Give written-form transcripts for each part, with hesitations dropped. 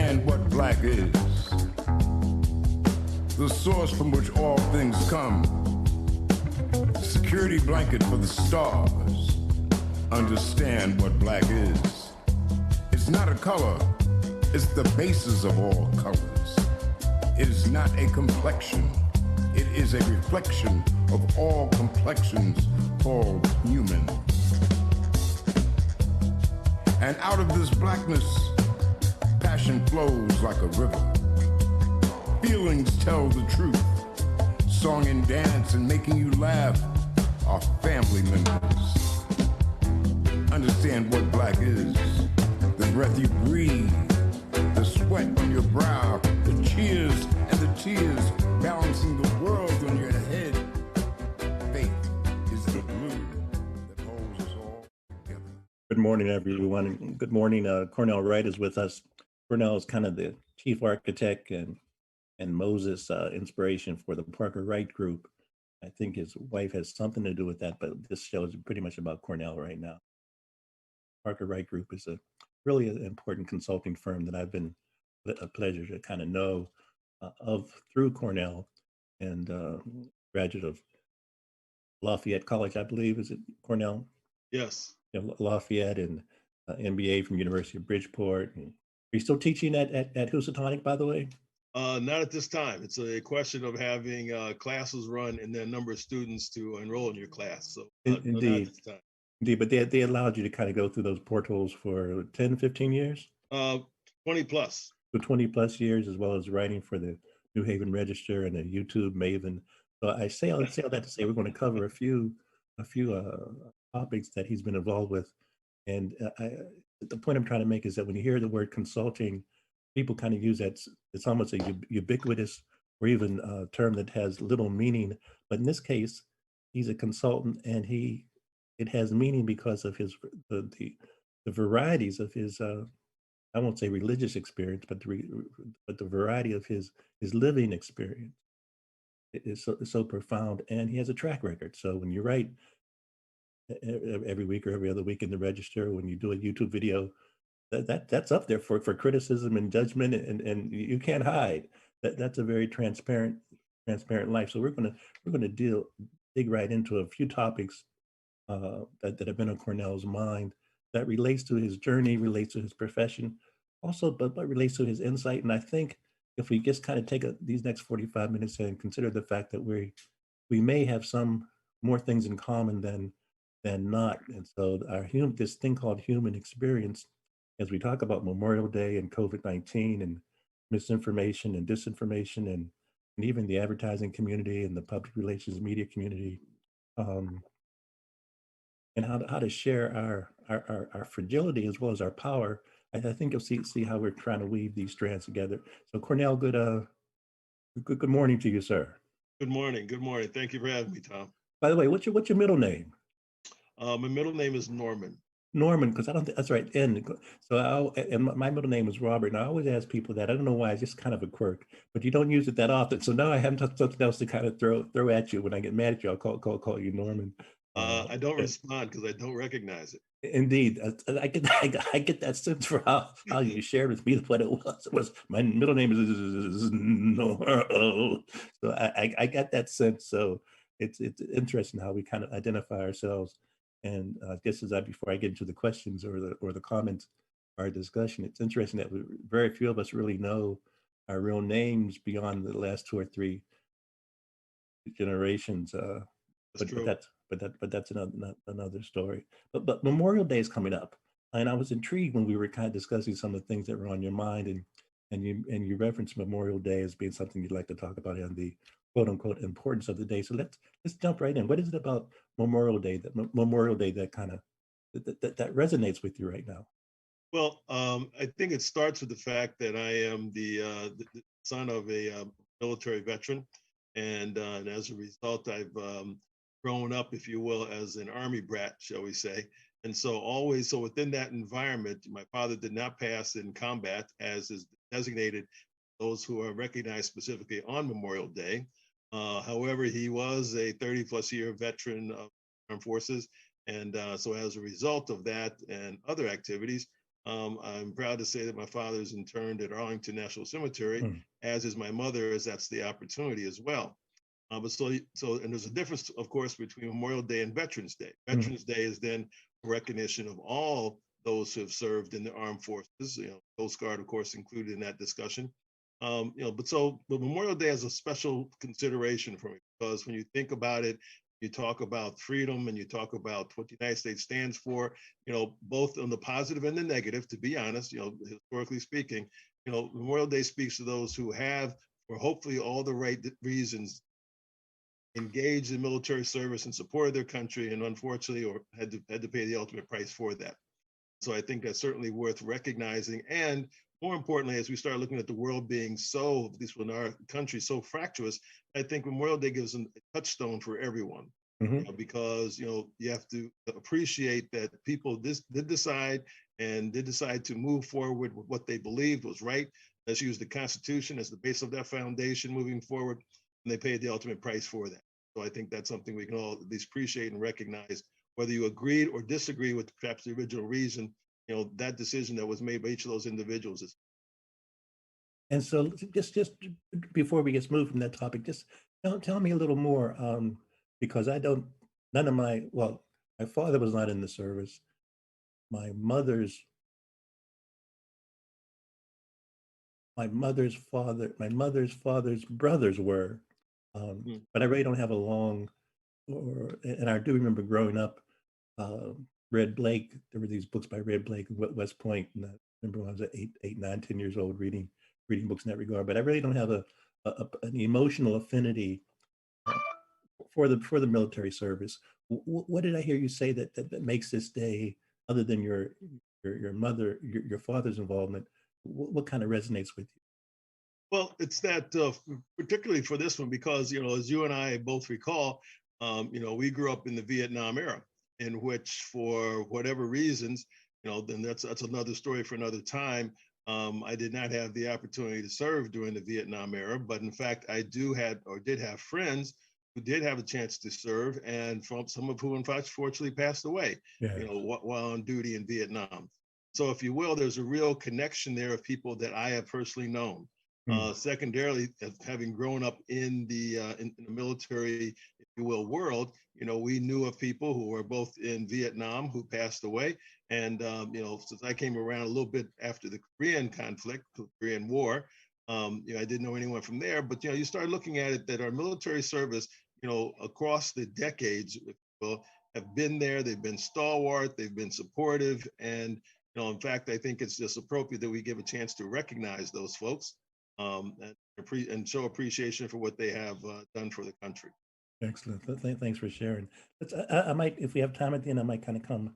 understand what black is, the source from which all things come, security blanket for the stars. Understand what black is. It's not a color, it's the basis of all colors. It is not a complexion, it is a reflection of all complexions called human. And out of this blackness, passion flows like a river. Feelings tell the truth. Song and dance and making you laugh are family members. Understand what black is. The breath you breathe, the sweat on your brow, the cheers and the tears balancing the world on your head. Faith is the glue that holds us all together. Good morning, everyone. Good morning. Cornell Wright is with us. Cornell is kind of the chief architect and Moses inspiration for the Parker Wright group. I think his wife has something to do with that, but this show is pretty much about Cornell right now. Parker Wright Group is a really important consulting firm that I've been a pleasure to kind of know of through Cornell, and graduate of Lafayette College, I believe. Is it Cornell? Yes. You know, Lafayette, and MBA from University of Bridgeport. Are you still teaching at Housatonic, by the way? Not at this time. It's a question of having classes run and then a number of students to enroll in your class. So Indeed. not at this time. Indeed, but they allowed you to kind of go through those portals for 10, 15 years? 20 plus. So 20 plus years, as well as writing for the New Haven Register and the YouTube Maven. So I say all that to say we're going to cover a few topics that he's been involved with. And the point I'm trying to make is that when you hear the word consulting, people kind of use that, it's almost a ubiquitous or even a term that has little meaning. But in this case, he's a consultant, and it has meaning because of the varieties of his, I won't say religious experience, but the variety of his living experience is so profound, and he has a track record. So when you write every week or every other week in the Register, when you do a YouTube video, that's up there for criticism and judgment, and you can't hide. That's a very transparent life. So we're gonna dig right into a few topics that have been on Cornell's mind, that relates to his journey, relates to his profession, also, but relates to his insight. And I think if we just kind of take these next 45 minutes and consider the fact that we may have some more things in common than not. And so this thing called human experience, as we talk about Memorial Day and COVID-19 and misinformation and disinformation and even the advertising community and the public relations media community, and how to share our fragility as well as our power. I think you'll see how we're trying to weave these strands together. So Cornell, good morning to you, sir. Good morning. Good morning. Thank you for having me, Tom. By the way, what's your middle name? My middle name is Norman. Norman, because I don't think that's right. And my middle name is Robert, and I always ask people that. I don't know why, it's just kind of a quirk, but you don't use it that often. So now I have something else to kind of throw at you. When I get mad at you, I'll call you Norman. I don't respond because I don't recognize it. Indeed, I get that sense for how you shared with me what it was. It was, my middle name is Norman. So I get that sense. So it's interesting how we kind of identify ourselves. And just before I get into the questions or the comments, our discussion, it's interesting that very few of us really know our real names beyond the last 2 or 3 generations. But that's another story. But Memorial Day is coming up, and I was intrigued when we were kind of discussing some of the things that were on your mind, and you referenced Memorial Day as being something you'd like to talk about and the quote unquote importance of the day. So let's jump right in. What is it about Memorial Day that kind of that resonates with you right now? Well, I think it starts with the fact that I am the son of a military veteran, and as a result, I've grown up, if you will, as an Army brat, shall we say. And so within that environment, my father did not pass in combat, as is designated those who are recognized specifically on Memorial Day. However, he was a 30+ year veteran of armed forces. And so as a result of that and other activities, I'm proud to say that my father is interred at Arlington National Cemetery, Mm. as is my mother, as that's the opportunity as well. And there's a difference, of course, between Memorial Day and Veterans Day. Mm. Veterans Day is then a recognition of all those who have served in the armed forces. Coast Guard, of course, included in that discussion. But Memorial Day has a special consideration for me because when you think about it, you talk about freedom and you talk about what the United States stands for, both on the positive and the negative, to be honest, historically speaking, Memorial Day speaks to those who have, for hopefully all the right reasons, engaged in military service and supported their country and unfortunately or had to pay the ultimate price for that. So I think that's certainly worth recognizing. And more importantly, as we start looking at the world being so, at least in our country, so fractious, I think Memorial Day gives a touchstone for everyone. Mm-hmm. Because you have to appreciate that people did decide to move forward with what they believed was right. Let's use the Constitution as the base of that foundation moving forward, and they paid the ultimate price for that. So I think that's something we can all at least appreciate and recognize, whether you agreed or disagree with perhaps the original reason. That decision that was made by each of those individuals is. And so, just before we get moved from that topic, just tell me a little more, because I don't. None of my father was not in the service. My mother's father's brothers were, but I really don't have a long. And I do remember growing up. Red Blake. There were these books by Red Blake and West Point, and I remember when I was 8, 9, 10 years old reading books in that regard. But I really don't have an emotional affinity for the military service. What did I hear you say that makes this day, other than your mother, your father's involvement? What kind of resonates with you? Well, it's that particularly for this one because as you and I both recall, we grew up in the Vietnam era, in which for whatever reasons, then that's another story for another time. I did not have the opportunity to serve during the Vietnam era, but in fact, I did have friends who did have a chance to serve, and from some of whom, in fact, fortunately passed away, Yeah. while on duty in Vietnam. So, if you will, there's a real connection there of people that I have personally known. Secondarily, having grown up in the military, if you will, world, we knew of people who were both in Vietnam who passed away, and since I came around a little bit after the Korean conflict, the Korean War, I didn't know anyone from there. But you start looking at it that our military service, across the decades, if you will, have been there. They've been stalwart. They've been supportive, and in fact, I think it's just appropriate that we give a chance to recognize those folks. And show appreciation for what they have done for the country. Excellent. Thanks for sharing. I might, if we have time at the end, I might kind of come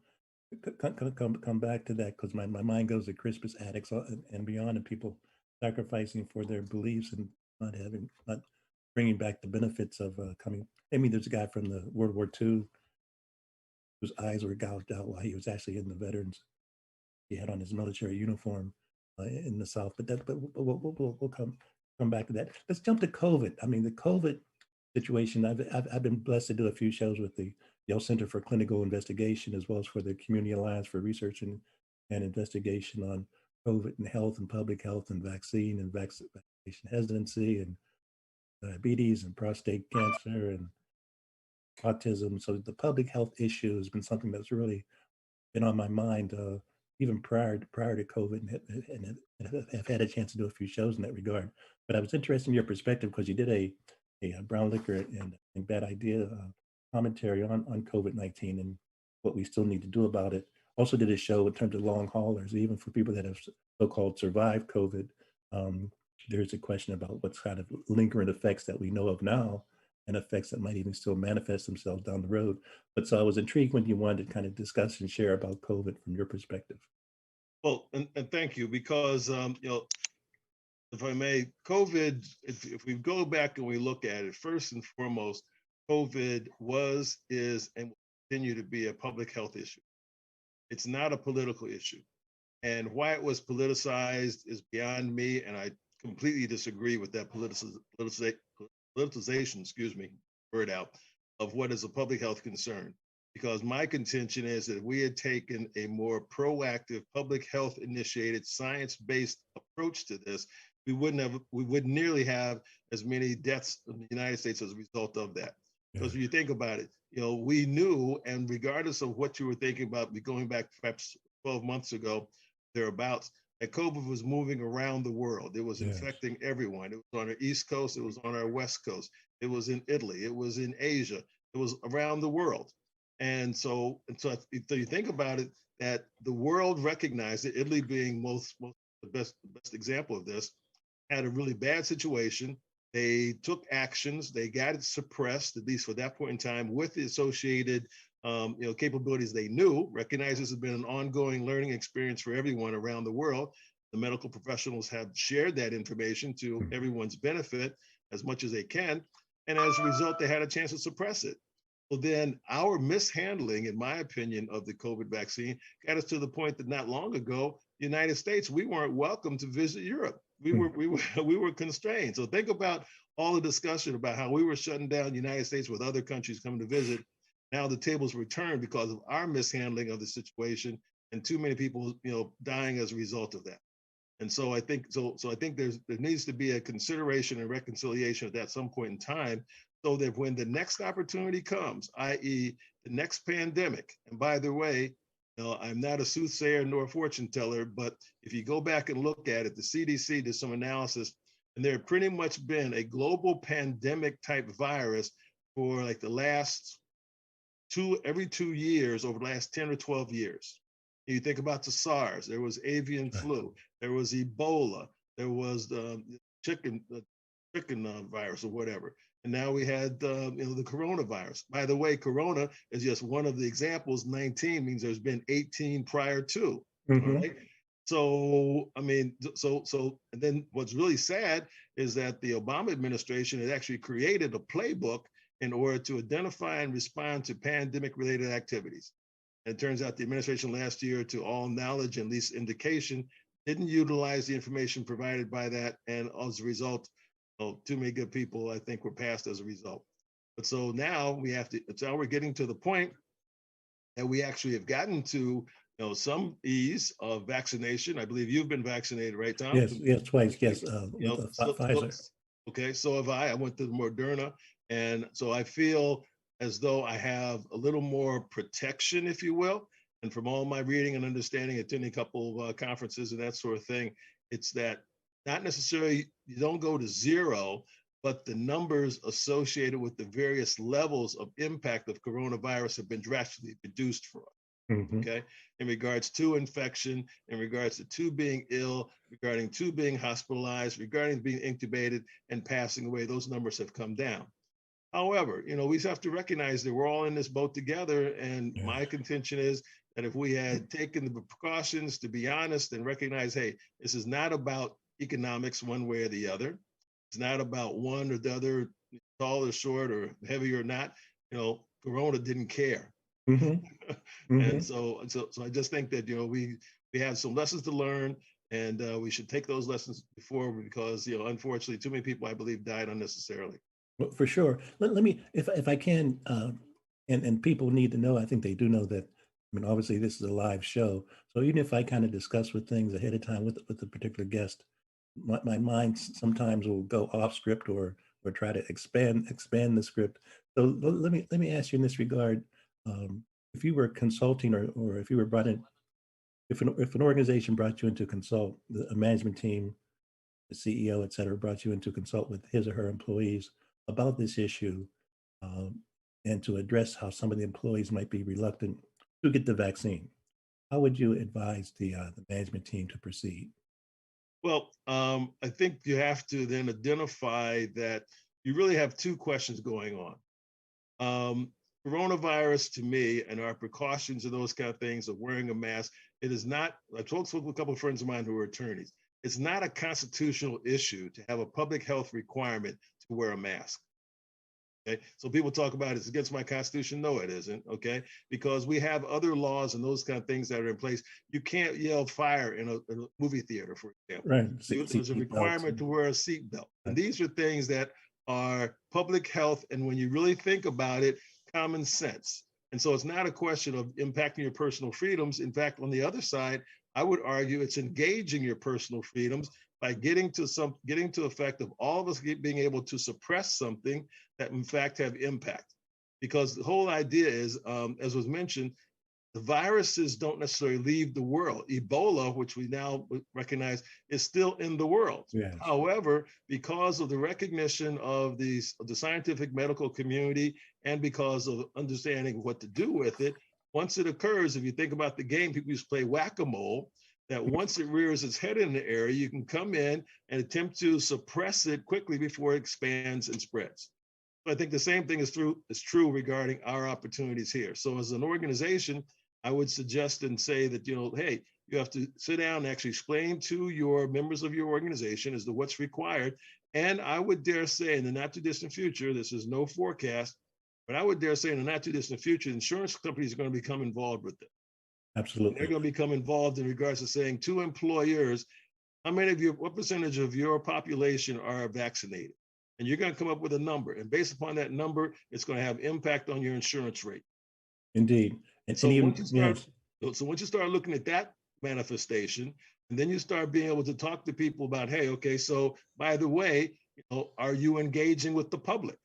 back to that because my mind goes to Crispus Attucks and beyond, and people sacrificing for their beliefs and not bringing back the benefits of coming. I mean, there's a guy from the World War II whose eyes were gouged out while he was actually in the veterans. He had on his military uniform in the South, but we'll come back to that. Let's jump to COVID. I mean, the COVID situation. I've been blessed to do a few shows with the Yale Center for Clinical Investigation, as well as for the Community Alliance for Research and Investigation on COVID and health and public health and vaccine and vaccination hesitancy and diabetes and prostate cancer and autism. So the public health issue has been something that's really been on my mind even prior to COVID, and have had a chance to do a few shows in that regard. But I was interested in your perspective because you did a brown liquor and bad idea commentary on COVID-19 and what we still need to do about it. Also did a show in terms of long haulers, even for people that have so-called survived COVID. There's a question about what's kind of lingering effects that we know of now and effects that might even still manifest themselves down the road. But so I was intrigued when you wanted to kind of discuss and share about COVID from your perspective. Well, and thank you, because, if I may, COVID, if we go back and we look at it, first and foremost, COVID was, is, and will continue to be a public health issue. It's not a political issue. And why it was politicized is beyond me, and I completely disagree with that politicization, excuse me, word out, of what is a public health concern. because my contention is that if we had taken a more proactive, public health initiated, science-based approach to this, we wouldn't nearly have as many deaths in the United States as a result of that. Because when you think about it, we knew, and regardless of what you were thinking about, going back perhaps 12 months ago, thereabouts, that COVID was moving around the world. It was infecting everyone. It was on our East Coast. It was on our West Coast. It was in Italy. It was in Asia. It was around the world. And so you think about it, that the world recognized it, Italy being the best example of this, had a really bad situation. They took actions. They got it suppressed, at least for that point in time, with the associated capabilities they knew. Recognize this has been an ongoing learning experience for everyone around the world. The medical professionals have shared that information to everyone's benefit as much as they can. And as a result, they had a chance to suppress it. Well, then our mishandling, in my opinion, of the COVID vaccine got us to the point that not long ago, the United States, we weren't welcome to visit Europe. We were constrained. So think about all the discussion about how we were shutting down the United States with other countries coming to visit. Now the tables were turned because of our mishandling of the situation and too many people, dying as a result of that. And so I think there needs to be a consideration and reconciliation at some point in time, so that when the next opportunity comes, i.e. the next pandemic, and by the way, I'm not a soothsayer nor a fortune teller, but if you go back and look at it, the CDC did some analysis, and there had pretty much been a global pandemic type virus for like the last every 2 years over the last 10 or 12 years. You think about the SARS, there was avian flu, there was Ebola, there was the chicken virus or whatever. And now we had the coronavirus. By the way, corona is just one of the examples. 19 means there's been 18 prior to. Right? So, and then what's really sad is that the Obama administration has actually created a playbook in order to identify and respond to pandemic-related activities. And it turns out the administration last year, to all knowledge and least indication, didn't utilize the information provided by that. And as a result, too many good people, I think, were passed as a result. But so now we're getting to the point that we actually have gotten to, some ease of vaccination. I believe you've been vaccinated, right, Tom? Yes, twice, yes, with Pfizer. Okay, so have I. I went to the Moderna. And so I feel as though I have a little more protection, if you will. And from all my reading and understanding, attending a couple of conferences and that sort of thing, it's that not necessarily you don't go to zero, but the numbers associated with the various levels of impact of coronavirus have been drastically reduced for us. Okay, in regards to infection, in regards to two being ill, regarding two being hospitalized, regarding being intubated and passing away, those numbers have come down. However, we have to recognize that we're all in this boat together. And my contention is that if we had taken the precautions, to be honest, and recognize, hey, this is not about economics one way or the other. It's not about one or the other, tall or short or heavy or not. Corona didn't care. And so I just think that, we have some lessons to learn, and we should take those lessons before, because, unfortunately, too many people, I believe, died unnecessarily. Well, for sure. Let me, if I can, and people need to know, I think they do know that, obviously this is a live show. So even if I kind of discuss with things ahead of time with the particular guest, my mind sometimes will go off script or try to expand the script. So let me ask you in this regard, if you were consulting or if you were brought in, if an organization brought you in to consult, a management team, the CEO, et cetera, brought you in to consult with his or her employees about this issue, and to address how some of the employees might be reluctant to get the vaccine, how would you advise the management team to proceed? Well, I think you have to then identify that you really have two questions going on. Coronavirus, to me, and our precautions and those kind of things of wearing a mask, it is not, I talked with a couple of friends of mine who are attorneys, it's not a constitutional issue to have a public health requirement to wear a mask. Okay, so people talk about it's against my constitution. No, it isn't. Okay, because we have other laws and those kind of things that are in place. You can't yell fire in a movie theater, for example. Right. There's a requirement to wear a seatbelt. And these are things that are public health. And when you really think about it, common sense. And so it's not a question of impacting your personal freedoms. In fact, on the other side, I would argue it's engaging your personal freedoms by getting to effect of all of us being able to suppress something that in fact have impact. Because the whole idea is, as was mentioned, the viruses don't necessarily leave the world. Ebola, which we now recognize, is still in the world. Yes. However, because of the recognition of the scientific medical community and because of understanding what to do with it, once it occurs, if you think about the game people used to play whack-a-mole, that once it rears its head in the area, you can come in and attempt to suppress it quickly before it expands and spreads. So I think the same thing is true regarding our opportunities here. So as an organization, I would suggest and say that, hey, you have to sit down and actually explain to your members of your organization as to what's required. And I would dare say in the not too distant future, this is no forecast, but I would dare say in the not too distant future, insurance companies are going to become involved with it. Absolutely. They're going to become involved in regards to saying to employers, what percentage of your population are vaccinated? And you're going to come up with a number. And based upon that number, it's going to have impact on your insurance rate. Indeed. And so even, once you start looking at that manifestation, and then you start being able to talk to people about, hey, okay, so by the way, are you engaging with the public?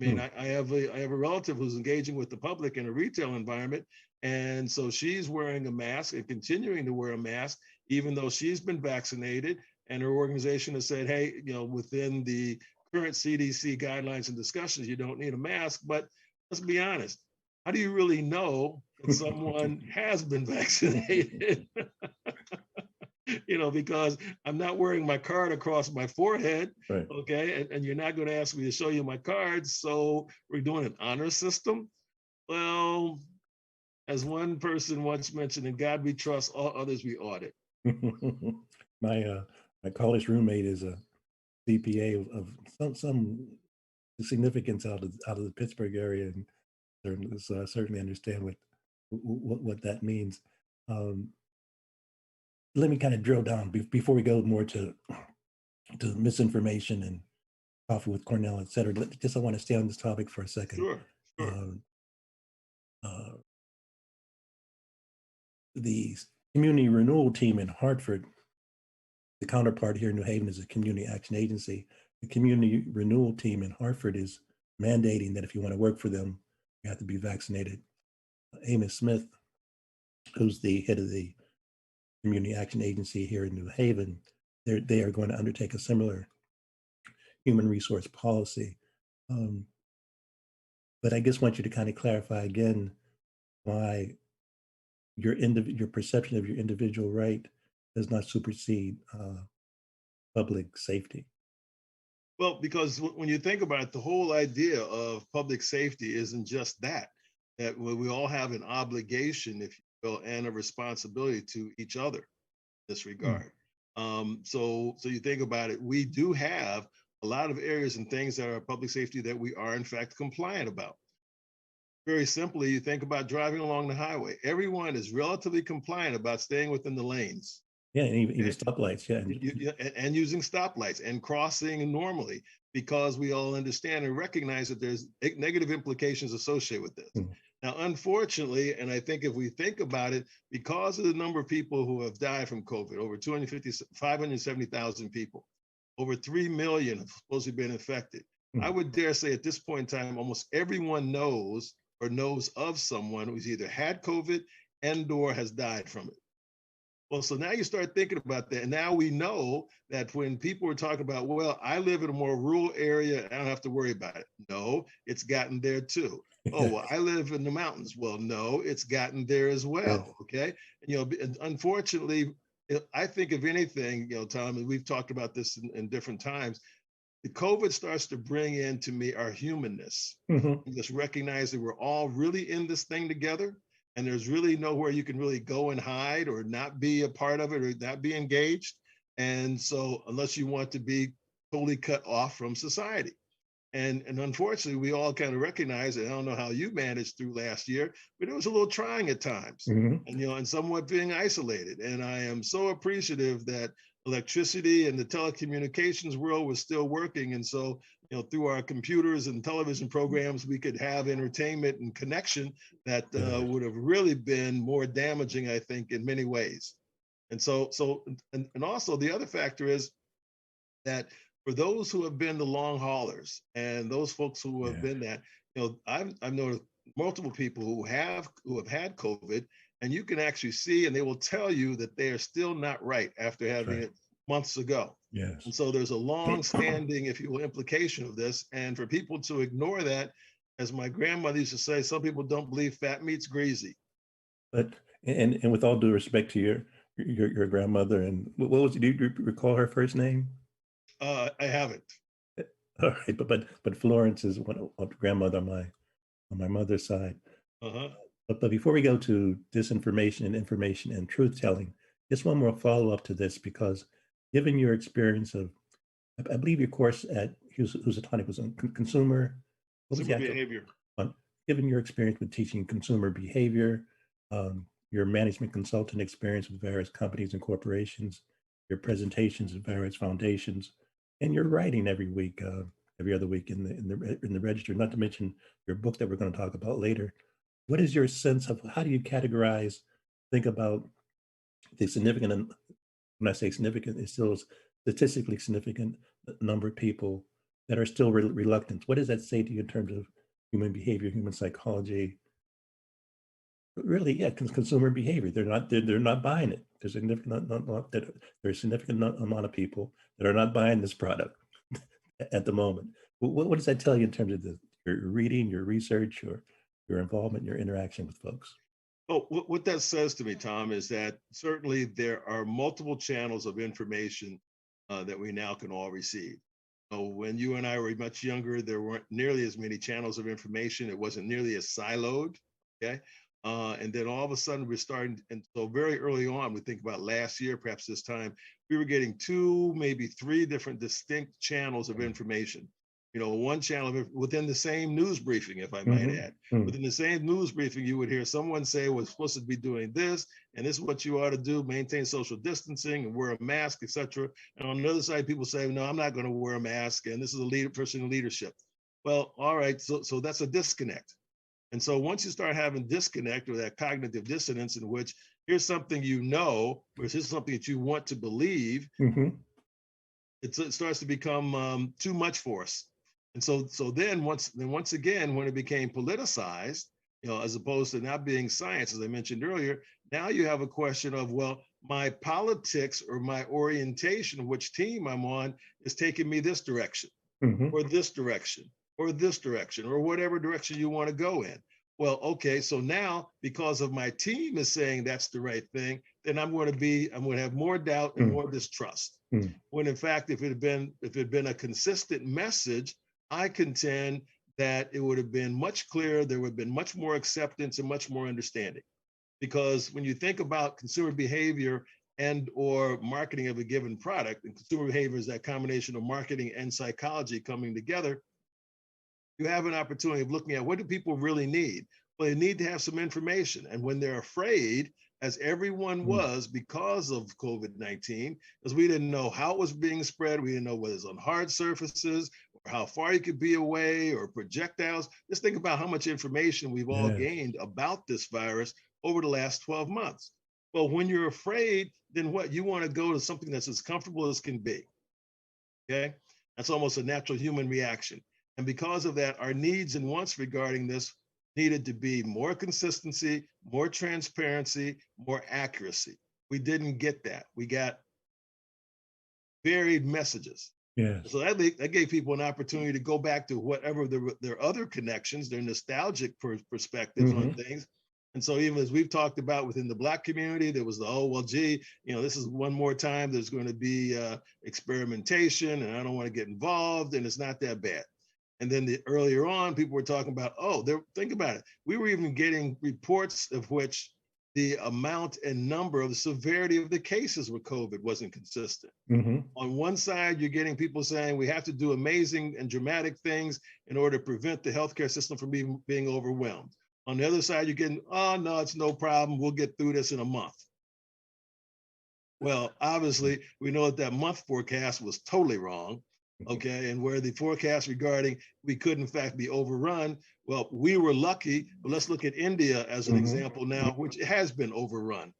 I mean, I have a relative who's engaging with the public in a retail environment. And so she's wearing a mask and continuing to wear a mask, even though she's been vaccinated. And her organization has said, hey, within the current CDC guidelines and discussions, you don't need a mask. But let's be honest, how do you really know that someone has been vaccinated? Because I'm not wearing my card across my forehead, right. Okay? And you're not going to ask me to show you my cards, so we're doing an honor system? Well, as one person once mentioned, in God we trust, all others we audit. My college roommate is a CPA of some significance out of the Pittsburgh area, and so I certainly understand what that means. Let me kind of drill down before we go more to misinformation and coffee with Cornell, et cetera. I want to stay on this topic for a second. Sure. The community renewal team in Hartford, the counterpart here in New Haven is a community action agency. The community renewal team in Hartford is mandating that if you want to work for them, you have to be vaccinated. Amos Smith, who's the head of the community action agency here in New Haven, they are going to undertake a similar human resource policy. But I just want you to kind of clarify again why your perception of your individual right does not supersede public safety. Well, because when you think about it, the whole idea of public safety isn't just that we all have an obligation, if you will, and a responsibility to each other in this regard. So you think about it, we do have a lot of areas and things that are public safety that we are in fact compliant about. Very simply, you think about driving along the highway. Everyone is relatively compliant about staying within the lanes. Yeah, and even stoplights, and using stoplights and crossing normally, because we all understand and recognize that there's negative implications associated with this. Now, unfortunately, and I think if we think about it, because of the number of people who have died from COVID, over 570,000 people, over 3 million have supposedly been infected. I would dare say at this point in time, almost everyone knows or knows of someone who's either had COVID and/or has died from it. Well, so now you start thinking about that. And now we know that when people are talking about, well, I live in a more rural area, I don't have to worry about it. No, it's gotten there too. Oh, well, I live in the mountains. Well, no, it's gotten there as well. Okay. And, unfortunately, I think if anything, Tom, and we've talked about this in different times, the COVID starts to bring into me our humanness. And just recognize that we're all really in this thing together. And there's really nowhere you can really go and hide or not be a part of it or not be engaged. And so unless you want to be totally cut off from society. And unfortunately, we all kind of recognize it. I don't know how you managed through last year, but it was a little trying at times and somewhat being isolated. And I am so appreciative that electricity and the telecommunications world was still working. And so, through our computers and television programs, we could have entertainment and connection that would have really been more damaging, I think, in many ways. And and also the other factor is that for those who have been the long haulers and those folks who have been that, I've noticed multiple people who have had COVID, and you can actually see, and they will tell you that they are still not right after having it months ago. Yes. And so there's a long-standing, if you will, implication of this. And for people to ignore that, as my grandmother used to say, some people don't believe fat meat's greasy. But and with all due respect to your grandmother, and what was it? Do you recall her first name? I haven't. All right, but Florence is one grandmother on my mother's side. Uh-huh. But before we go to disinformation and information and truth telling, just one more follow up to this, because given your experience of, I believe your course at Housatonic was on consumer. What was the actual behavior? Given your experience with teaching consumer behavior, your management consultant experience with various companies and corporations, your presentations at various foundations, and your writing every week, every other week in the Register, not to mention your book that we're going to talk about later. What is your sense of how do you categorize, think about the significant, when I say significant, it's still statistically significant number of people that are still reluctant? What does that say to you in terms of human behavior, human psychology? Really, yeah, consumer behavior. They're not buying it. There's a significant amount of people that are not buying this product at the moment. What does that tell you in terms of your reading, your research, your involvement, your interaction with folks? Oh, what that says to me, Tom, is that certainly there are multiple channels of information that we now can all receive. So when you and I were much younger, there weren't nearly as many channels of information. It wasn't nearly as siloed. Okay. And then all of a sudden we're starting, and so very early on, we think about last year, perhaps this time, we were getting 2, maybe 3 different distinct channels of information. One channel within the same news briefing, if I might add. Within the same news briefing, you would hear someone say, we're supposed to be doing this, and this is what you ought to do, maintain social distancing and wear a mask, etc. And on the other side, people say, no, I'm not going to wear a mask, and this is a person in leadership. Well, all right, so that's a disconnect. And so once you start having disconnect or that cognitive dissonance in which here's something versus something that you want to believe, it starts to become too much for us. And so then once again, when it became politicized, as opposed to not being science, as I mentioned earlier, now you have a question of, well, my politics or my orientation, which team I'm on, is taking me this direction, or this direction, or this direction, or whatever direction you want to go in. Well, okay, so now because of my team is saying that's the right thing, then I'm going to have more doubt and more distrust. When in fact, if it had been a consistent message, I contend that it would have been much clearer. There would have been much more acceptance and much more understanding. Because when you think about consumer behavior and or marketing of a given product, and consumer behavior is that combination of marketing and psychology coming together, you have an opportunity of looking at what do people really need? Well, they need to have some information. And when they're afraid, as everyone was because of COVID-19, because we didn't know how it was being spread, we didn't know whether it was on hard surfaces, or how far you could be away, or projectiles. Just think about how much information we've all gained about this virus over the last 12 months. Well, when you're afraid, then what? You want to go to something that's as comfortable as can be. Okay? That's almost a natural human reaction. And because of that, our needs and wants regarding this needed to be more consistency, more transparency, more accuracy. We didn't get that. We got varied messages. So that gave people an opportunity to go back to whatever their other connections, their nostalgic perspectives on things. And so even as we've talked about within the Black community, there was this is one more time there's going to be experimentation, and I don't want to get involved, and it's not that bad. And then earlier on, people were talking about, think about it. We were even getting reports of which the amount and number of the severity of the cases with COVID wasn't consistent. On one side, you're getting people saying we have to do amazing and dramatic things in order to prevent the healthcare system from being overwhelmed. On the other side, you're getting, oh, no, it's no problem. We'll get through this in a month. Well, obviously, we know that month forecast was totally wrong. Okay, and where the forecast regarding we could in fact be overrun, well, we were lucky, but let's look at India as an example now, which has been overrun.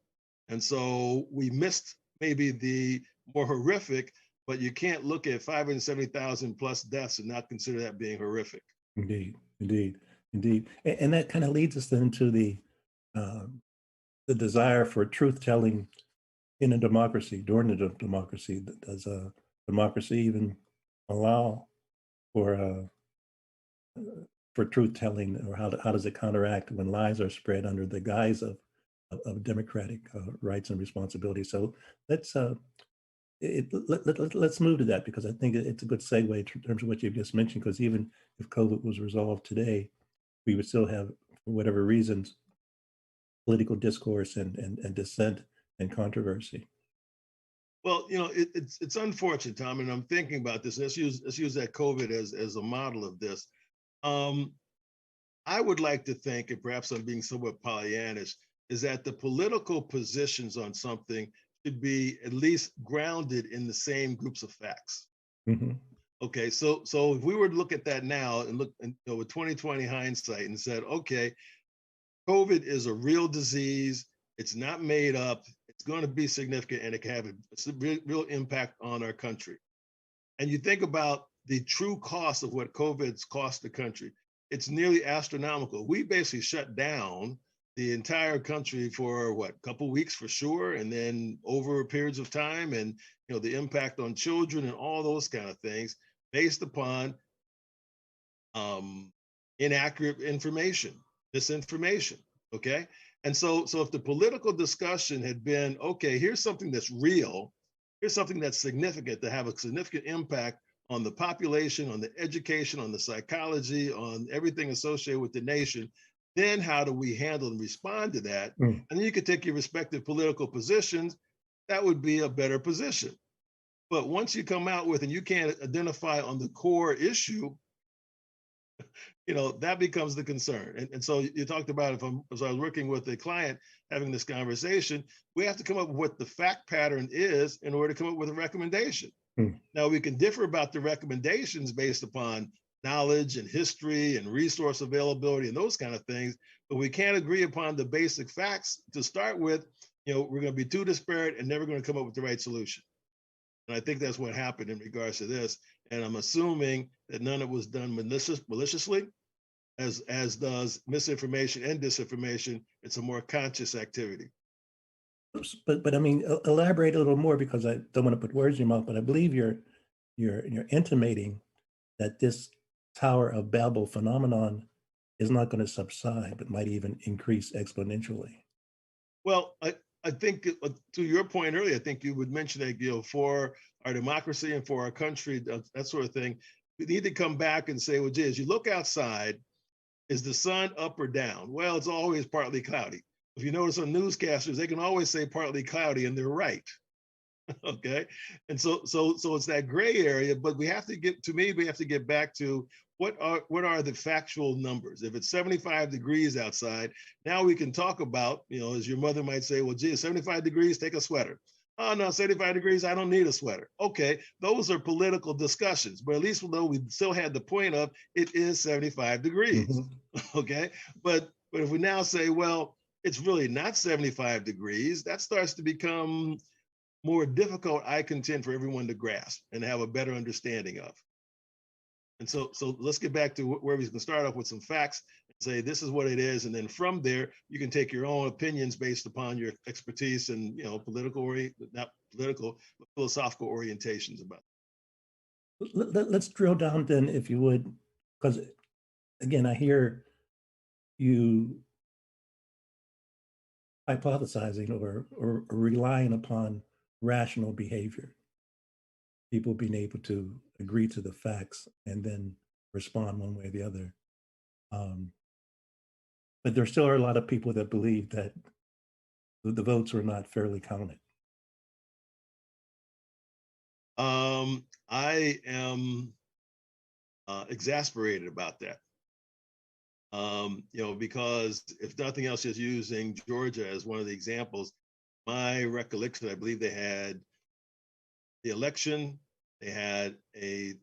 And so we missed maybe the more horrific, but you can't look at 570,000 plus deaths and not consider that being horrific. Indeed, indeed, indeed. And that kind of leads us then to the desire for truth telling in a democracy, during the democracy. Does a democracy even allow for truth telling, or how does it counteract when lies are spread under the guise of democratic rights and responsibilities? So let's let's move to that, because I think it's a good segue in terms of what you've just mentioned. Because even if COVID was resolved today, we would still have, for whatever reasons, political discourse and dissent and controversy. Well, you know, it's unfortunate, Tom, and I'm thinking about this. Let's use that COVID as a model of this. I would like to think, and perhaps I'm being somewhat Pollyannish, is that the political positions on something should be at least grounded in the same groups of facts. Mm-hmm. Okay, so if we were to look at that now and look, you know, with 2020 hindsight, and said, okay, COVID is a real disease. It's not made up. It's going to be significant, and it can have a real impact on our country. And you think about the true cost of what COVID's cost the country. It's nearly astronomical. We basically shut down the entire country for what, a couple weeks for sure, and then over periods of time, and you know, the impact on children and all those kind of things based upon inaccurate information, misinformation. Okay, and so if the political discussion had been, okay, here's something that's real, here's something that's significant, to have a significant impact on the population, on the education, on the psychology, on everything associated with the nation, then how do we handle and respond to that? And then you could take your respective political positions. That would be a better position. But once you come out with, and you can't identify on the core issue, you know, that becomes the concern. And so you talked about, as I was working with a client having this conversation, we have to come up with what the fact pattern is in order to come up with a recommendation. Now, we can differ about the recommendations based upon knowledge and history and resource availability and those kind of things, but we can't agree upon the basic facts to start with. You know, we're going to be too disparate and never going to come up with the right solution. And I think that's what happened in regards to this. And I'm assuming that none of it was done maliciously, as does misinformation and disinformation. It's a more conscious activity. But I mean, elaborate a little more, because I don't want to put words in your mouth, but I believe you're intimating that this Tower of Babel phenomenon is not going to subside, but might even increase exponentially. Well, I think to your point earlier, I think you would mention that, you know, for our democracy and for our country, that sort of thing, we need to come back and say, well, gee, as you look outside, is the sun up or down? Well, it's always partly cloudy. If you notice on newscasters, they can always say partly cloudy, and they're right. Okay, and so it's that gray area. But we have to get back to what are the factual numbers. If it's 75 degrees outside, now we can talk about, you know, as your mother might say, well, gee, 75 degrees, take a sweater. Oh no, 75 degrees, I don't need a sweater. Okay, those are political discussions, but at least though we still had the point of it is 75 degrees. Okay, but if we now say, well, it's really not 75 degrees, that starts to become more difficult, I contend, for everyone to grasp and have a better understanding of. And so let's get back to where we can start off with some facts and say, this is what it is. And then from there, you can take your own opinions based upon your expertise and, you know, not political, but philosophical orientations about it. Let's drill down then, if you would, because again, I hear you hypothesizing or relying upon rational behavior, people being able to agree to the facts and then respond one way or the other. But there still are a lot of people that believe that the votes were not fairly counted. I am exasperated about that. You know, because if nothing else, just using Georgia as one of the examples, my recollection, I believe they had the election, they had an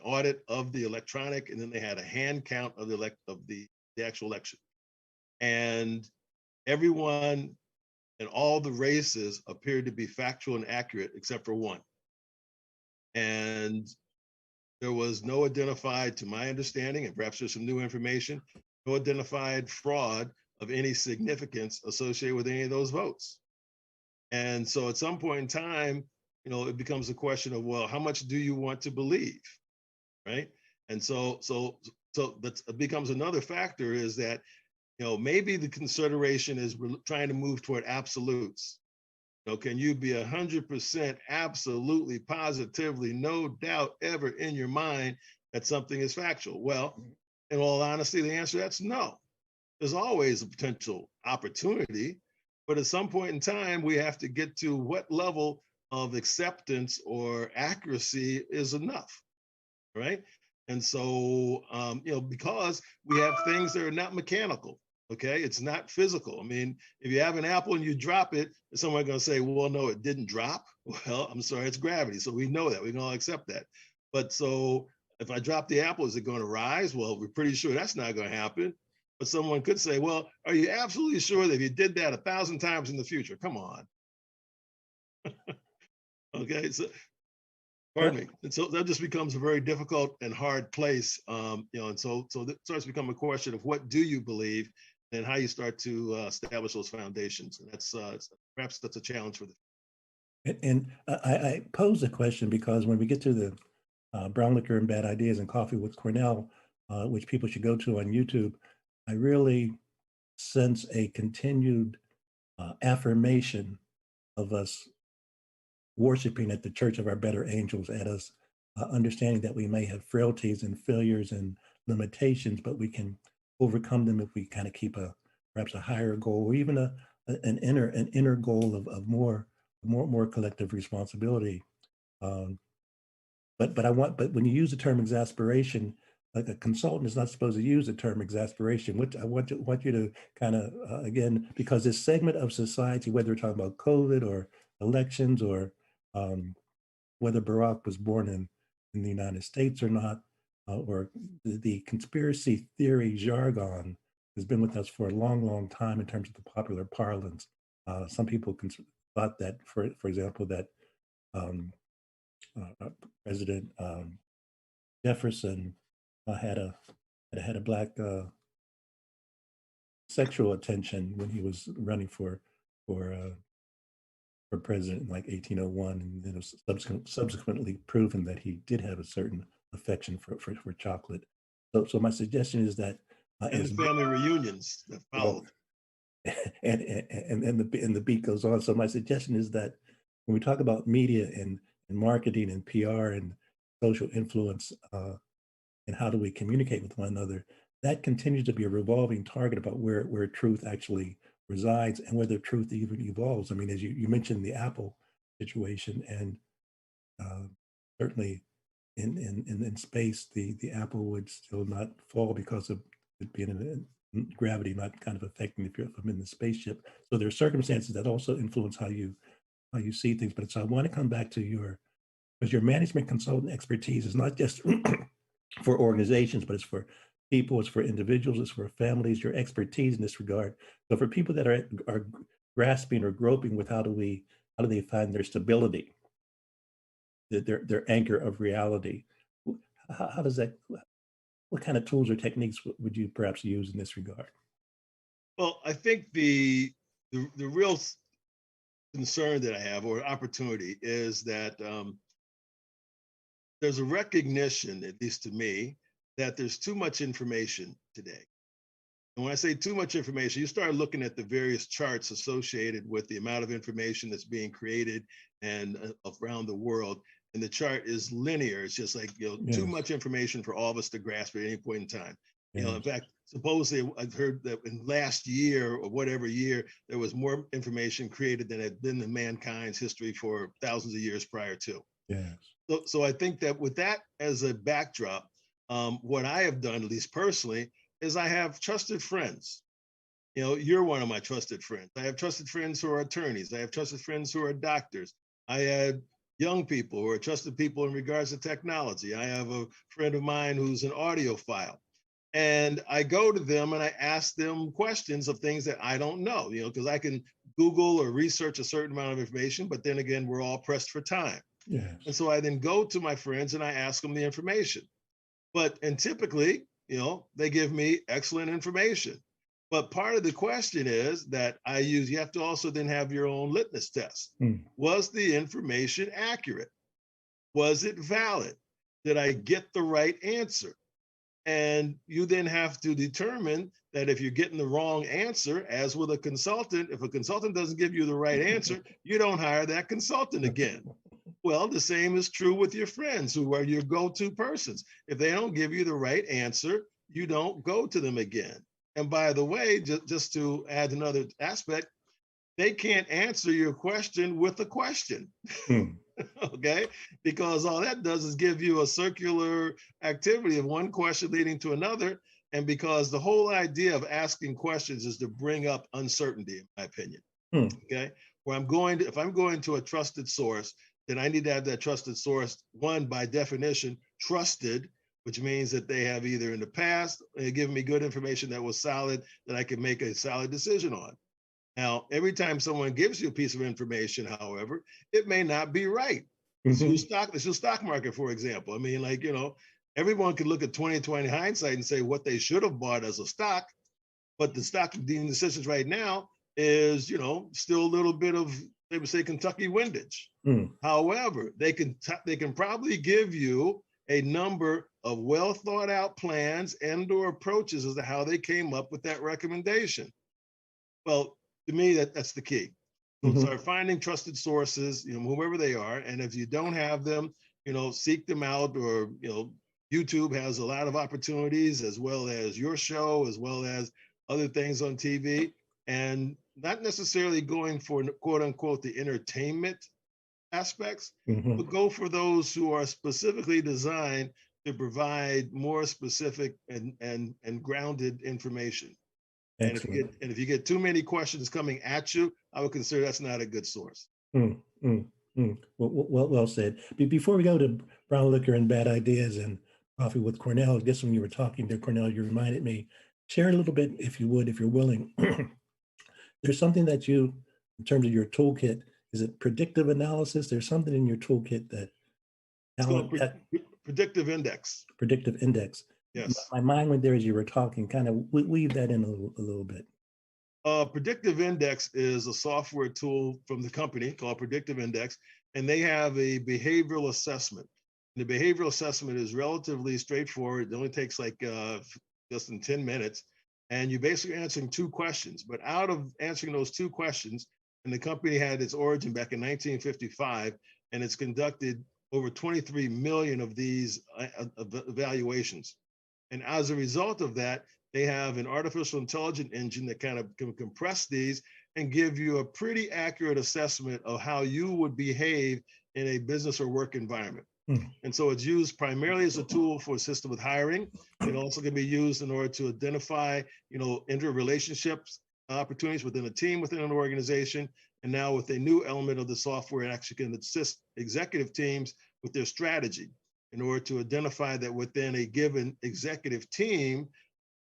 audit of the electronic, and then they had a hand count of the actual election. And everyone in all the races appeared to be factual and accurate except for one. And there was no identified, to my understanding, and perhaps there's some new information, no identified fraud of any significance associated with any of those votes. And so at some point in time, it becomes a question of, well, how much do you want to believe, right? And so that becomes another factor, is that, maybe the consideration is we're trying to move toward absolutes. Can you be 100% absolutely, positively, no doubt ever in your mind that something is factual? Well, in all honesty, the answer to that's no. There's always a potential opportunity, but at some point in time, we have to get to what level of acceptance or accuracy is enough, right? And so, because we have things that are not mechanical, okay? It's not physical. I mean, if you have an apple and you drop it, is someone going to say, well, no, it didn't drop? Well, I'm sorry, it's gravity. So we know that. We can all accept that. But so if I drop the apple, is it going to rise? Well, we're pretty sure that's not going to happen. But someone could say, well, are you absolutely sure that if you did that 1,000 times in the future? Come on. Okay, so pardon me. And so that just becomes a very difficult and hard place, and so it starts to become a question of what do you believe and how you start to establish those foundations. And that's perhaps that's a challenge for the. And I pose the question because when we get to the Brown Liquor and Bad Ideas and Coffee with Cornell, which people should go to on YouTube, I really sense a continued affirmation of us worshiping at the church of our better angels, at us understanding that we may have frailties and failures and limitations, but we can overcome them if we kind of keep perhaps a higher goal, or even an inner goal of more collective responsibility. But when you use the term exasperation, like a consultant is not supposed to use the term exasperation. Which I want you to kind of again, because this segment of society, whether we're talking about COVID or elections or whether Barack was born in the United States or not, or the conspiracy theory jargon has been with us for a long, long time in terms of the popular parlance. Some people thought that, for example, that President Jefferson had a black sexual attention when he was running for president in like 1801, and then it was subsequently proven that he did have a certain affection for chocolate. So my suggestion is that and the family reunions that followed. And the beat goes on. So my suggestion is that when we talk about media and marketing and PR and social influence and how do we communicate with one another, that continues to be a revolving target about where truth actually resides and whether truth even evolves. I mean, as you mentioned the Apple situation, and certainly in space, the Apple would still not fall because of it being in gravity not kind of affecting if I'm in the spaceship. So there are circumstances that also influence how you see things. But so I want to come back to because your management consultant expertise is not just for organizations, but it's for people, it's for individuals, it's for families, your expertise in this regard. So for people that are grasping or groping with how do they find their stability, their anchor of reality, how does that, what kind of tools or techniques would you perhaps use in this regard? Well, I think the real concern that I have, or opportunity, is that there's a recognition, at least to me, that there's too much information today. And when I say too much information, you start looking at the various charts associated with the amount of information that's being created and around the world. And the chart is linear. It's just like, yes, too much information for all of us to grasp at any point in time. Yes. In fact, supposedly I've heard that in last year or whatever year, there was more information created than had been in mankind's history for thousands of years prior to. Yes. So I think that with that as a backdrop, what I have done, at least personally, is I have trusted friends you're one of my trusted friends. I have trusted friends who are attorneys. I have trusted friends who are doctors. I had young people who are trusted people in regards to technology. I have a friend of mine who's an audiophile. And I go to them and I ask them questions of things that I don't know, because I can Google or research a certain amount of information, but then again, we're all pressed for time. Yes. And so I then go to my friends and I ask them the information. And typically, they give me excellent information. But part of the question is that you have to also then have your own litmus test. Was the information accurate? Was it valid? Did I get the right answer? And you then have to determine that if you're getting the wrong answer, as with a consultant, if a consultant doesn't give you the right answer, you don't hire that consultant again. Well, the same is true with your friends who are your go-to persons. If they don't give you the right answer, you don't go to them again. And by the way, just to add another aspect, they can't answer your question with a question. Okay? Because all that does is give you a circular activity of one question leading to another. And because the whole idea of asking questions is to bring up uncertainty, in my opinion. Okay? If I'm going to a trusted source, then I need to have that trusted source, one, by definition, trusted, which means that they have either in the past given me good information that was solid, that I can make a solid decision on. Now, every time someone gives you a piece of information, however, it may not be right. It's your stock market, for example. I mean, everyone can look at 2020 hindsight and say what they should have bought as a stock, but the stock decisions right now is, still a little bit of, they would say, Kentucky windage. However, they can probably give you a number of well thought out plans and or approaches as to how they came up with that recommendation. Well, to me, that's the key. So start finding trusted sources, whoever they are. And if you don't have them, seek them out, or, YouTube has a lot of opportunities, as well as your show, as well as other things on TV, and not necessarily going for, quote unquote, the entertainment aspects, but go for those who are specifically designed to provide more specific and grounded information. And if you get too many questions coming at you, I would consider that's not a good source. Well said. Before we go to brown liquor and bad ideas and coffee with Cornell, I guess when you were talking to Cornell, you reminded me, share a little bit, if you would, if you're willing. There's something that you, in terms of your toolkit, is it predictive analysis? There's something in your toolkit that... It's called predictive index. Predictive index. Yes. My mind went there as you were talking, kind of weave that in a little bit. Predictive Index is a software tool from the company called Predictive Index, and they have a behavioral assessment. And the behavioral assessment is relatively straightforward. It only takes just in 10 minutes. And you're basically answering two questions. But out of answering those two questions, and the company had its origin back in 1955, and it's conducted over 23 million of these evaluations. And as a result of that, they have an artificial intelligence engine that kind of can compress these and give you a pretty accurate assessment of how you would behave in a business or work environment. And so it's used primarily as a tool for assisting with hiring. It also can be used in order to identify, interrelationships opportunities within a team, within an organization. And now with a new element of the software, it actually can assist executive teams with their strategy in order to identify that within a given executive team,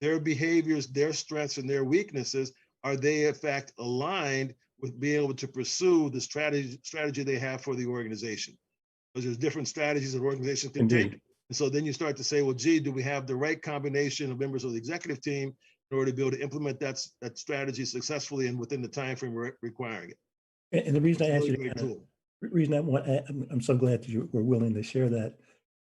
their behaviors, their strengths, and their weaknesses, are they in fact aligned with being able to pursue the strategy they have for the organization? Because there's different strategies that organizations can take. And so then you start to say, well, gee, do we have the right combination of members of the executive team in order to be able to implement that strategy successfully and within the time frame we're requiring it? And the reason I asked you, I'm so glad that you were willing to share that,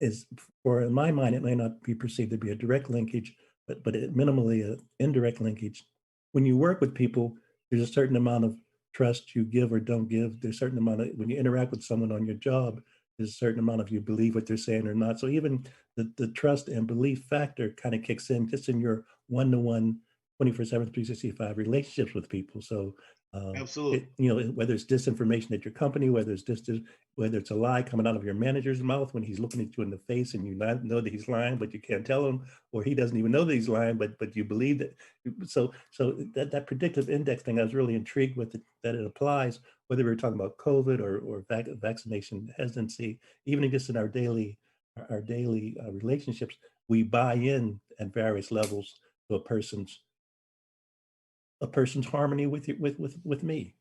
is for, in my mind, it may not be perceived to be a direct linkage, but minimally an indirect linkage. When you work with people, there's a certain amount of trust you give or don't give. There's a certain amount of, when you interact with someone on your job, there's a certain amount of you believe what they're saying or not. So even the trust and belief factor kind of kicks in just in your one-to-one, 24/7, 365 relationships with people. So Absolutely. Whether it's disinformation at your company, whether it's a lie coming out of your manager's mouth when he's looking at you in the face and you not know that he's lying, but you can't tell him, or he doesn't even know that he's lying, but you believe that. So that predictive index thing, I was really intrigued with it, that it applies whether we're talking about COVID or vaccination hesitancy, even just in our daily relationships. We buy in at various levels to a person's harmony with me.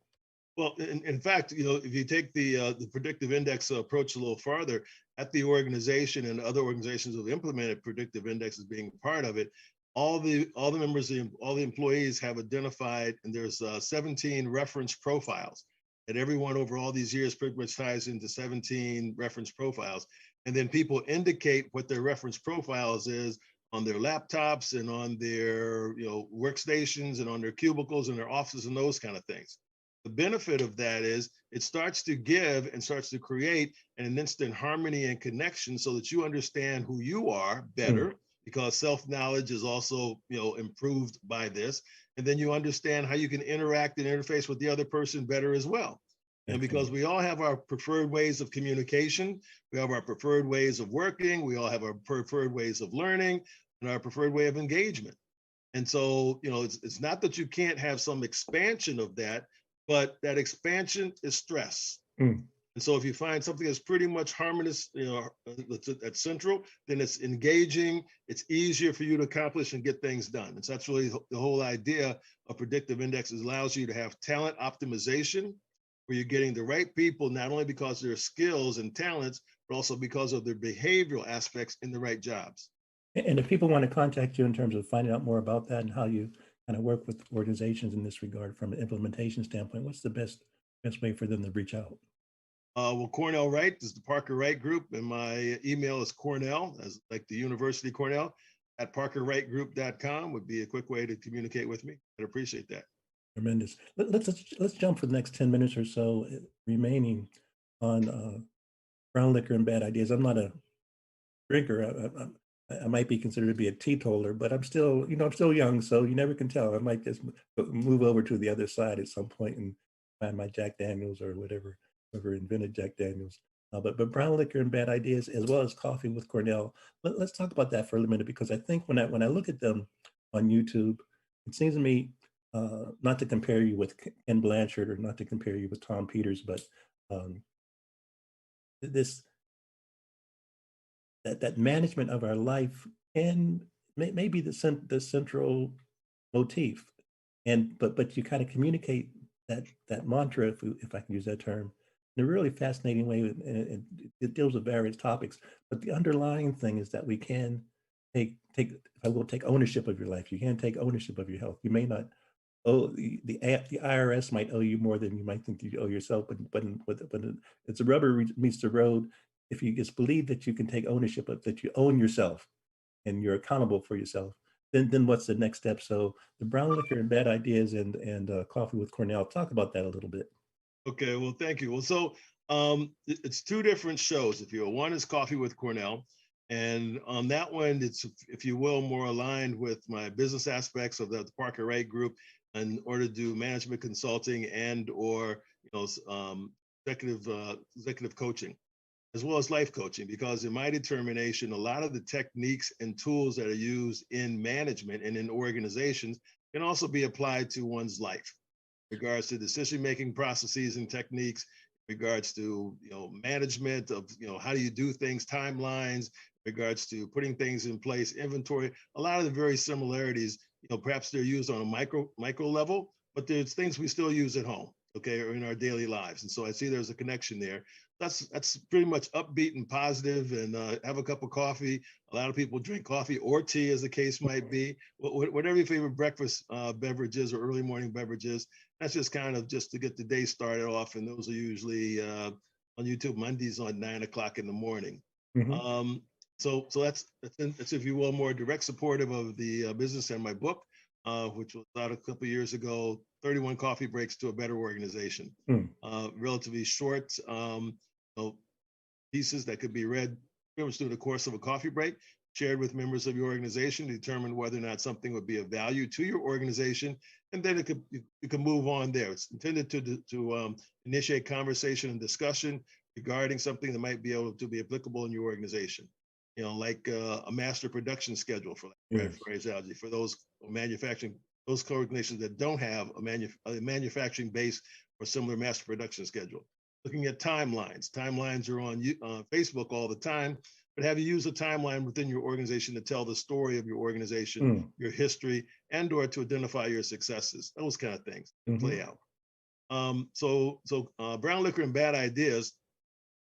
Well, in fact, if you take the predictive index approach a little farther, at the organization and other organizations who have implemented predictive index as being part of it, all the members, all the employees have identified, and there's 17 reference profiles, and everyone over all these years pretty much ties into 17 reference profiles, and then people indicate what their reference profiles is on their laptops and on their workstations and on their cubicles and their offices and those kind of things. The benefit of that is it starts to give and starts to create an instant harmony and connection so that you understand who you are better, because self-knowledge is also improved by this. And then you understand how you can interact and interface with the other person better as well. And because we all have our preferred ways of communication, we have our preferred ways of working, we all have our preferred ways of learning and our preferred way of engagement. And so, it's not that you can't have some expansion of that, but that expansion is stress. And so if you find something that's pretty much harmonious, that's central, then it's engaging, it's easier for you to accomplish and get things done. And so that's really the whole idea of predictive indexes. Allows you to have talent optimization, where you're getting the right people, not only because of their skills and talents, but also because of their behavioral aspects in the right jobs. And if people want to contact you in terms of finding out more about that and how you kind of work with organizations in this regard from an implementation standpoint, what's the best way for them to reach out? Well, Cornell Wright is the Parker Wright Group, and my email is Cornell, as like the University Cornell, at parkerwrightgroup.com would be a quick way to communicate with me. I'd appreciate that. Tremendous. Let's jump for the next 10 minutes or so remaining on brown liquor and bad ideas. I'm not a drinker. I might be considered to be a teetotaler, but I'm still young, so you never can tell. I might just move over to the other side at some point and find my Jack Daniels or whoever invented Jack Daniels. But brown liquor and bad ideas, as well as coffee with Cornell. Let's talk about that for a minute, because I think when I look at them on YouTube, it seems to me, not to compare you with Ken Blanchard or not to compare you with Tom Peters, but that management of our life may be the central motif, but you kind of communicate that mantra, if I can use that term, in a really fascinating way, and it deals with various topics. But the underlying thing is that we can take ownership of your life. You can take ownership of your health. You may not owe the IRS might owe you more than you might think you owe yourself, but it's a rubber meets the road. If you just believe that you can take ownership of that, you own yourself and you're accountable for yourself, then what's the next step? So the brown liquor and bad ideas and coffee with Cornell, talk about that a little bit. Okay, well, thank you. Well, so it's two different shows, if you will. One is Coffee with Cornell, and on that one, it's, if you will, more aligned with my business aspects of the Parker Wright Group in order to do management consulting and or executive coaching, as well as life coaching, because in my determination, a lot of the techniques and tools that are used in management and in organizations can also be applied to one's life, in regards to decision-making processes and techniques, in regards to management of how do you do things, timelines, in regards to putting things in place, inventory. A lot of the very similarities, perhaps they're used on a micro level, but there's things we still use at home, okay, or in our daily lives. And so I see there's a connection there. That's pretty much upbeat and positive, and have a cup of coffee. A lot of people drink coffee or tea, as the case might be. Whatever your favorite breakfast beverage is or early morning beverage is, that's just kind of just to get the day started off. And those are usually on YouTube Mondays on 9 o'clock in the morning. Mm-hmm. So that's, if you will, more direct supportive of the business and my book, which was out a couple of years ago, 31 Coffee Breaks to a Better Organization. Relatively short pieces that could be read pretty much through the course of a coffee break. shared with members of your organization to determine whether or not something would be of value to your organization, and then you can move on there. It's intended to initiate conversation and discussion regarding something that might be able to be applicable in your organization. You know, like a master production schedule for phraseology for those manufacturing, those organizations that don't have a manufacturing base or similar master production schedule. Looking at timelines. Timelines are on Facebook all the time, but have you used a timeline within your organization to tell the story of your organization, your history, and or to identify your successes? Those kind of things play out. So Brown Liquor and Bad Ideas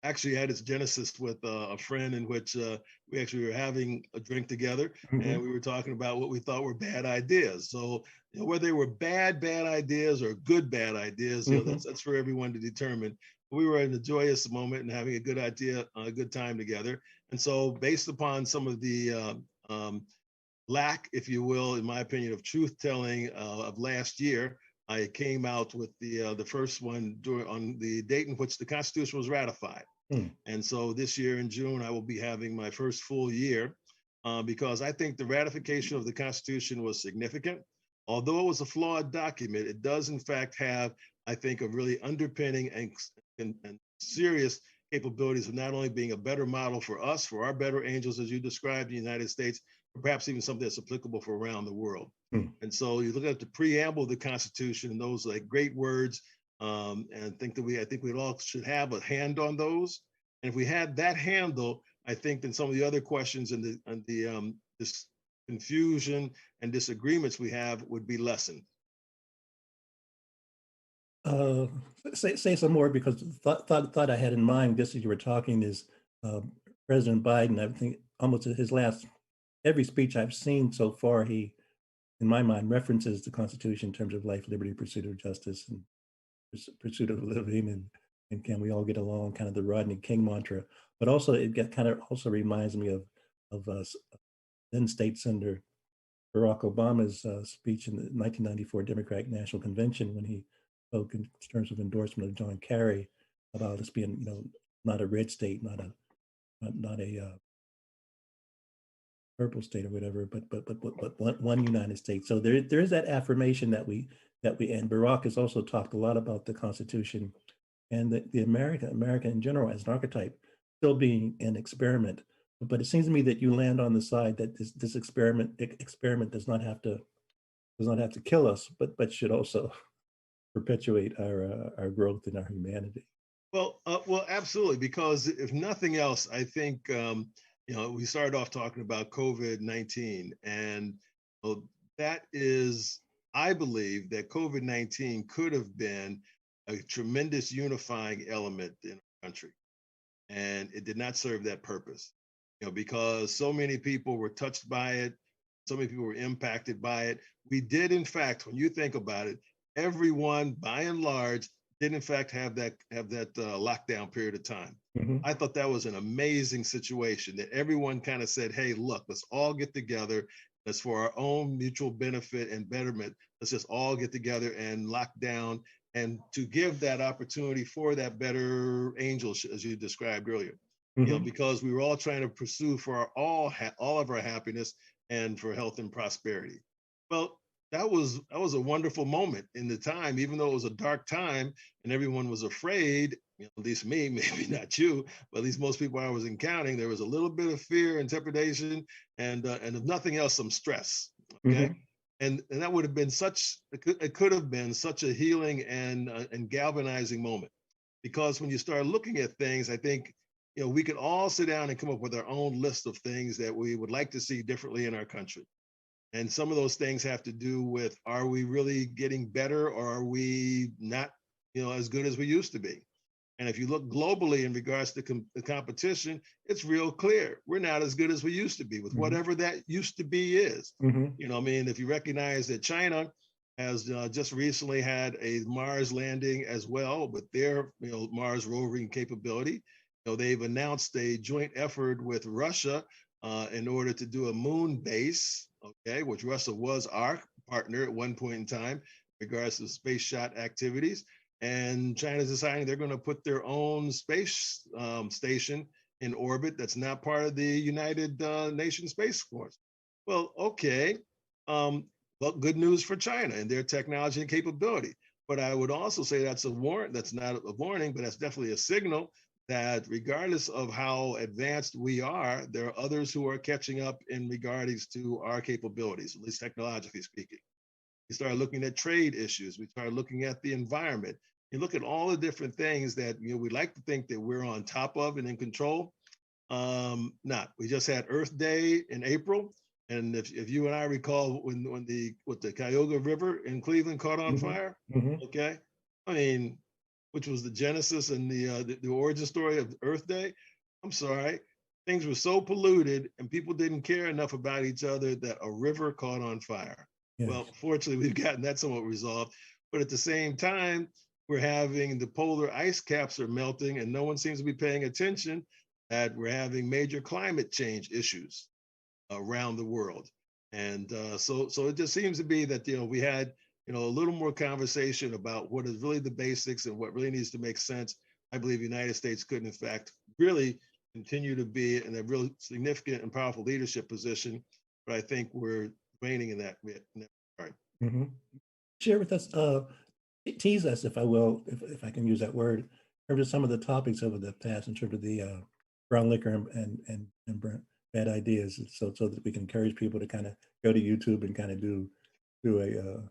actually had its genesis with a friend in which we actually were having a drink together, and we were talking about what we thought were bad ideas. So, you know, whether they were bad ideas or good bad ideas, you know, that's for everyone to determine. We were in a joyous moment and having a good idea, a good time together. And so, based upon some of the lack, if you will, in my opinion, of truth telling of last year, I came out with the first one on the date in which the Constitution was ratified. And so this year in June, I will be having my first full year because I think the ratification of the Constitution was significant. Although it was a flawed document, it does in fact have, I think, a really underpinning and serious capabilities of not only being a better model for us, for our better angels, as you described, in the United States, but perhaps even something that's applicable for around the world. And so you look at the preamble of the Constitution and those like great words, and I think we all should have a hand on those. And if we had that handle, I think then some of the other questions and the this confusion and disagreements we have would be lessened. Say some more, because thought I had in mind just as you were talking is President Biden. I think almost his last every speech I've seen so far, he, in my mind, references the Constitution in terms of life, liberty, pursuit of justice, and pursuit of living, and can we all get along, kind of the Rodney King mantra. But also kind of also reminds me of then State Senator Barack Obama's speech in the 1994 Democratic National Convention when he spoke in terms of endorsement of John Kerry about us being, you know, not a red state, not a purple state or whatever, but one United States. So there is that affirmation that we and Barack has also talked a lot about the Constitution and the America in general as an archetype still being an experiment. But it seems to me that you land on the side that this experiment does not have to kill us, but should also perpetuate our growth and our humanity. Well, absolutely, because if nothing else, I think you know, we started off talking about COVID-19, and that is, I believe that COVID-19 could have been a tremendous unifying element in our country, and it did not serve that purpose. You know, because so many people were touched by it, so many people were impacted by it. We did, in fact, when you think about it, everyone, by and large, did in fact have that lockdown period of time. I thought that was an amazing situation that everyone kind of said, hey, look, let's all get together. That's for our own mutual benefit and betterment. Let's just all get together and lock down, and to give that opportunity for that better angel, as you described earlier. You know, because we were all trying to pursue for all of our happiness and for health and prosperity. Well, that was a wonderful moment in the time, even though it was a dark time and everyone was afraid. You know, at least me, maybe not you, but at least most people I was encountering, there was a little bit of fear and trepidation, and if nothing else, some stress. Okay, and that would have been it could have been such a healing and galvanizing moment, because when you start looking at things, I think, you know, we could all sit down and come up with our own list of things that we would like to see differently in our country. And some of those things have to do with, are we really getting better, or are we not, you know, as good as we used to be? And if you look globally in regards to the competition, it's real clear. We're not as good as we used to be with whatever that used to be is. You know, I mean, if you recognize that China has just recently had a Mars landing as well with their, you know, Mars roving capability. You know, they've announced a joint effort with Russia in order to do a moon base, okay, which Russia was our partner at one point in time in regards to space shot activities. And China's deciding they're going to put their own space station in orbit that's not part of the United Nations Space Force. Well, okay. Well, good news for China and their technology and capability. But I would also say that's a warrant. That's not a warning, but that's definitely a signal that regardless of how advanced we are, there are others who are catching up in regards to our capabilities, at least technologically speaking. We started looking at trade issues. We started looking at the environment. You look at all the different things that we like to think that we're on top of and in control. Not. We just had Earth Day in April, and if you and I recall when the Cuyahoga River in Cleveland caught on fire, okay, I mean, which was the genesis and the origin story of Earth Day. I'm sorry, things were so polluted and people didn't care enough about each other that a river caught on fire. Yes. Well, fortunately, we've gotten that somewhat resolved, but at the same time, we're having the polar ice caps are melting, and no one seems to be paying attention that we're having major climate change issues around the world. And so it just seems to be that, we had, a little more conversation about what is really the basics and what really needs to make sense. I believe the United States could, in fact, really continue to be in a real significant and powerful leadership position. But I think we're waning in that regard. Share with us, tease us, if I will, if I can use that word, in terms of some of the topics over the past, in terms of the brown liquor and bad ideas, so that we can encourage people to kind of go to YouTube and kind of do a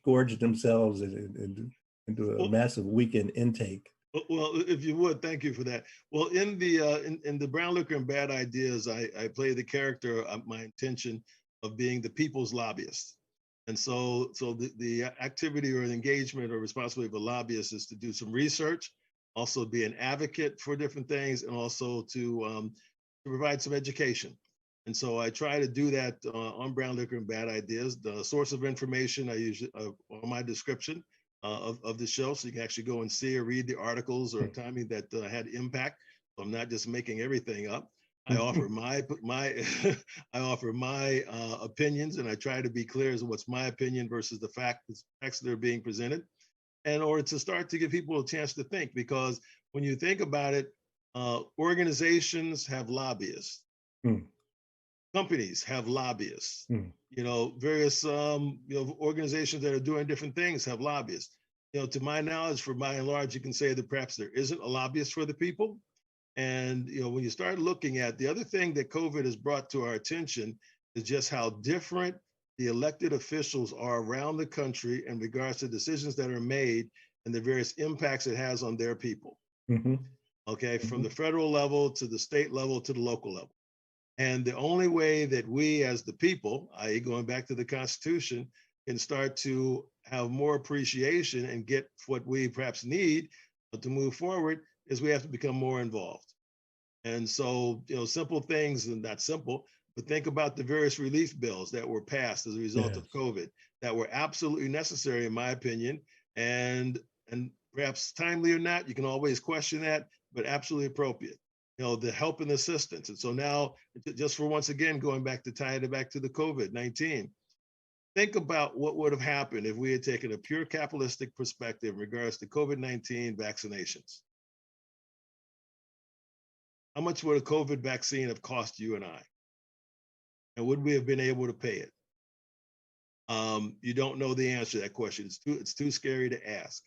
gorge themselves and do a massive weekend intake. Well, if you would, thank you for that. Well, in the brown liquor and bad ideas, I play the character of my intention of being the people's lobbyist. And so the activity or the engagement or responsibility of a lobbyist is to do some research, also be an advocate for different things, and also to provide some education. And so I try to do that on brown liquor and bad ideas. The source of information I usually on my description of the show, so you can actually go and see or read the articles or timing that had impact. So I'm not just making everything up. I offer my I offer my opinions, and I try to be clear as to what's my opinion versus the facts that are being presented, in order to start to give people a chance to think. Because when you think about it, organizations have lobbyists. Companies have lobbyists. Various organizations that are doing different things have lobbyists. To my knowledge, for by and large, you can say that perhaps there isn't a lobbyist for the people. And when you start looking at the other thing that COVID has brought to our attention is just how different the elected officials are around the country in regards to decisions that are made and the various impacts it has on their people. Okay, from the federal level to the state level to the local level. And the only way that we as the people, i.e. going back to the Constitution, can start to have more appreciation and get what we perhaps need to move forward is we have to become more involved. And so, simple things, and not simple, but think about the various relief bills that were passed as a result of COVID that were absolutely necessary, in my opinion, and perhaps timely or not, you can always question that, but absolutely appropriate. The help and assistance. And so now, just for once again, going back to tying it back to the COVID-19, think about what would have happened if we had taken a pure capitalistic perspective in regards to COVID-19 vaccinations. How much would a COVID vaccine have cost you and I? And would we have been able to pay it? You don't know the answer to that question. It's too scary to ask.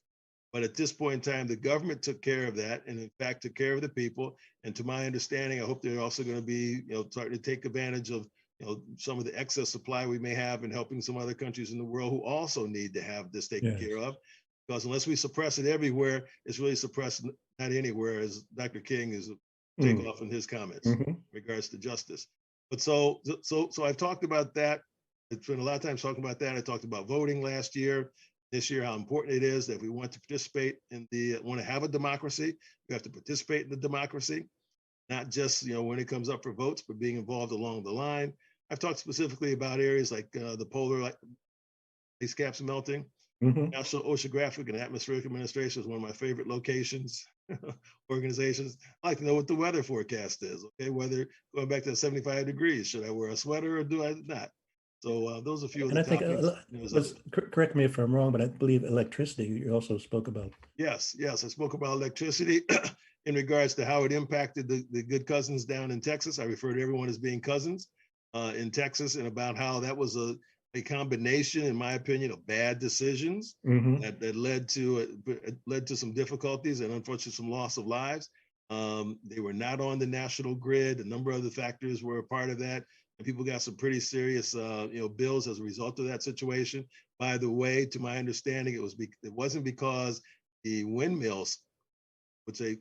But at this point in time, the government took care of that, and in fact, took care of the people. And to my understanding, I hope they're also going to be, starting to take advantage of, some of the excess supply we may have in helping some other countries in the world who also need to have this taken care of. Because unless we suppress it everywhere, it's really suppressed not anywhere, as Dr. King is take off in his comments in regards to justice. But so I've talked about that. It's been a lot of times talking about that. I talked about voting last year. This year, how important it is that if we want to participate want to have a democracy, we have to participate in the democracy, not just, when it comes up for votes, but being involved along the line. I've talked specifically about areas like the polar ice caps melting. National Oceanographic and Atmospheric Administration is one of my favorite locations, organizations. I like to know what the weather forecast is, okay? Whether going back to 75 degrees, should I wear a sweater or do I not? So those are a few of the topics. Correct me if I'm wrong, but I believe electricity you also spoke about. Yes, I spoke about electricity. in regards to how it impacted the good cousins down in Texas. I refer to everyone as being cousins in Texas, and about how that was a combination, in my opinion, of bad decisions that led to some difficulties and unfortunately some loss of lives. They were not on the national grid. A number of other factors were a part of that, and people got some pretty serious, bills as a result of that situation. By the way, to my understanding, it wasn't because the windmills, which at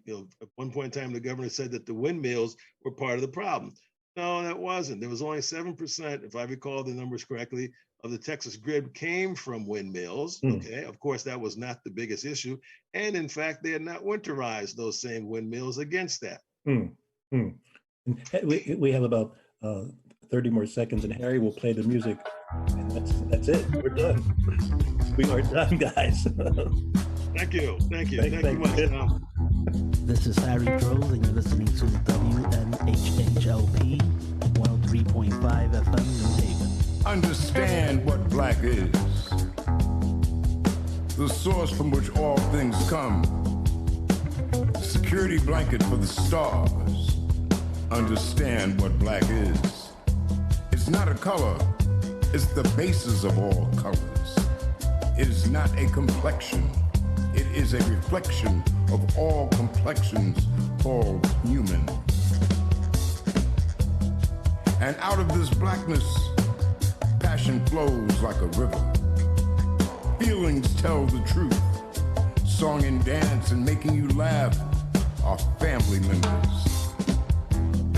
one point in time the governor said that the windmills were part of the problem. No, that wasn't. There was only 7%, if I recall the numbers correctly, of the Texas grid came from windmills. Okay, of course, that was not the biggest issue. And in fact, they had not winterized those same windmills against that. We have about 30 more seconds, and Harry will play the music. And that's it. We're done. We are done, guys. Thank you. Thank you much, Tom. This is Harry Droz, and you're listening to WNHHLP 103.5 FM New Haven. Understand what black is. The source from which all things come. The security blanket for the stars. Understand what black is. It's not a color. It's the basis of all colors. It is not a complexion. It is a reflection of all complexions called human. And out of this blackness, passion flows like a river. Feelings tell the truth. Song and dance and making you laugh are family members.